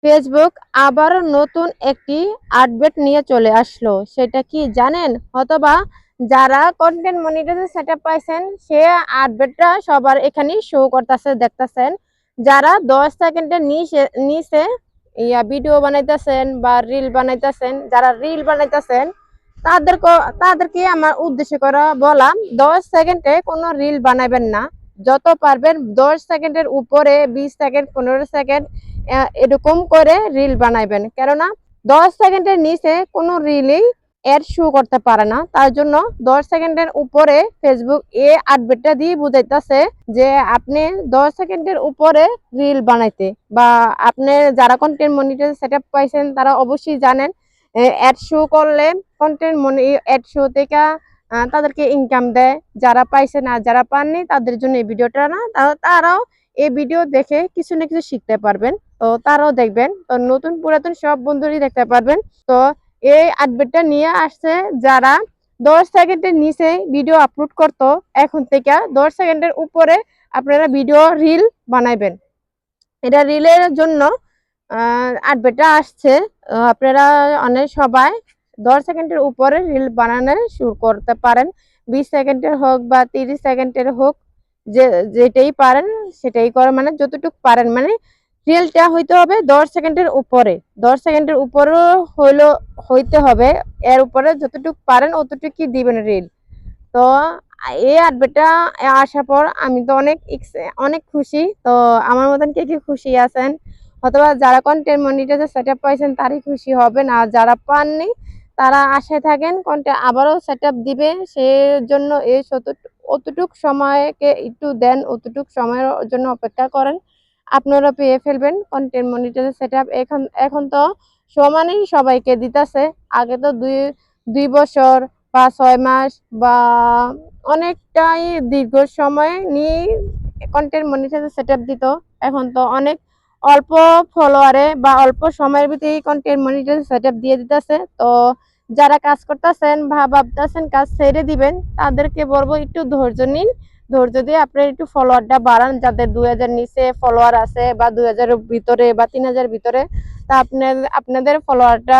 Facebook আবারও নতুন একটি আপডেট নিয়ে চলে আসলো। সেটা কি জানেন? অথবা যারা কন্টেন্ট মনিটরের সেটআপ পাইছেন সে আপডেটটা সবার এখানেই শো করতেছে, দেখতেছেন। যারা 10 সেকেন্ডের নিচে ভিডিও বানাইতেছেন বা রিল বানাইতেছেন, যারা রিল বানাইতেছেন তাদেরকে আমার উদ্দেশ্য করে বললাম, 10 সেকেন্ডে কোনো রিল বানাবেন না। যত পারবেন 10 সেকেন্ডের উপরে, 20 সেকেন্ড, 15 সেকেন্ড এরকম করে রিল বানাইবেন। কেননা 10 সেকেন্ডের নিচে কোনো রিলই এড শো করতে পারে না। তার জন্য 10 সেকেন্ডের উপরে ফেসবুক আপডেটটা দিয়ে বুঝাইতেছে যে আপনি 10 সেকেন্ডের উপরে রিল বানাইতে, বা আপনি যারা কন্টেন্ট মনিটর সেটআপ পাইছেন তারা অবশ্যই জানেন অ্যাড শো করলে কন্টেন্ট অ্যাড শো থেকে তাদেরকে ইনকাম দেয়। যারা পাইছে না, যারা পাননি তাদের জন্য এই ভিডিওটা না, তারাও এই ভিডিও দেখে কিছু না কিছু শিখতে পারবেন। তো তারাও দেখবেন, তো নতুন পুরাতন সব বন্ধুরই দেখতে পারবেন। তো এই আপডেটটা নিয়ে আসছে যারা 10 সেকেন্ডের নিচে ভিডিও আপলোড করতো, এখন থেকে 10 সেকেন্ডের উপরে আপনারা ভিডিও রিল বানাইবেন। এটা রিলের জন্য আপডেটটা আসছে। আপনারা অনেক সবাই 10 সেকেন্ডের উপরে রিল বানানো শুরু করতে পারেন। 20 সেকেন্ডের হোক বা 30 সেকেন্ডের হোক, যেটাই পারেন সেটাই করে, মানে যতটুকু পারেন, মানে রিলটা হইতে হবে 10 সেকেন্ডের উপরে। 10 সেকেন্ডের উপরেও হইতে হবে। এর উপরে যতটুকু পারেন অতটুকুই দিবেন রিল। তো এই আপডেটটা আসার পর আমি তো অনেক খুশি। তো আমার মতন কে কে খুশি আছেন? অথবা যারা কন্টেন্ট মনিটাইজেশন সেটআপ পাইছেন তারই খুশি হবেন, আর যারা পাননি তারা আশায় থাকেন কন্টেন্ট আবারও সেটআপ দিবে। সেজন্য এই অতটুক সময়কে একটু দেন, অতটুক সময়ের জন্য অপেক্ষা করেন, আপনারা পেয়ে ফেলবেন কন্টেন্ট মনিটাইজেশন সেটআপ। এখন তো সমানেই সবাইকে দিতেছে। আগে তো দুই বছর বা 6 মাস বা অনেকটাই দীর্ঘ সময় নিয়ে কন্টেন্ট মনিটাইজেশন সেটআপ দিত। এখন তো অনেক অল্প ফলোয়ারে বা অল্প সময়ের ভিতরেই কন্টেন্ট মনিটাইজেশন সেটআপ দিয়ে দিতেছে। তো যারা কাজ করতেছেন বা ভাবতেছেন কাজ ছেড়ে দিবেন, তাদেরকে বলবো একটু ধৈর্য নিন। ধৈর্য দিয়ে আপনারা একটু ফলোয়ারটা বাড়ান। যাদের 2000 নিচে ফলোয়ার আছে বা 2000 এর ভিতরে বা 3000 ভিতরে, তা আপনাদের ফলোয়ারটা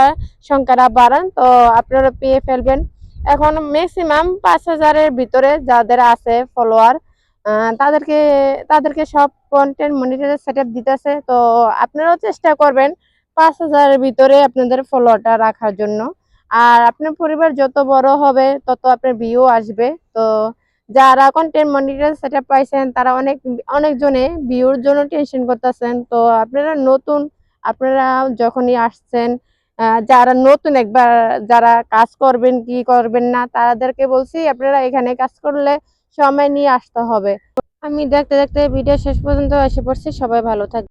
সংখ্যাটা বাড়ান, তো আপনারা পেয়ে ফেলবেন। এখন ম্যাক্সিমাম 5000 এর ভিতরে যাদের আছে ফলোয়ার, তাদেরকে তাদেরকে সব কন্টেন্ট মনিটরের সেটআপ দিতেছে। তো আপনারাও চেষ্টা করবেন 5000 এর ভিতরে আপনাদের ফলোয়ারটা রাখার জন্য। আর আপনার পরিবার যত বড় হবে তত আপনার ভিউ আসবে। তো যারা কন্টেন্ট মনিটর সেটআপ পাইছেন তারা অনেকজনে ভিউর জন্য টেনশন করতেছেন। তো আপনারা নতুন, আপনারা যখনই আসছেন, যারা নতুন একবার যারা কাজ করবেন কি করবেন না, তাদেরকে বলছি আপনারা এখানে কাজ করলে সময় নিয়ে আসতে হবে। আমি দেখতে দেখতে ভিডিও শেষ পর্যন্ত এসে পড়ছি। সবাই ভালো থাকবে।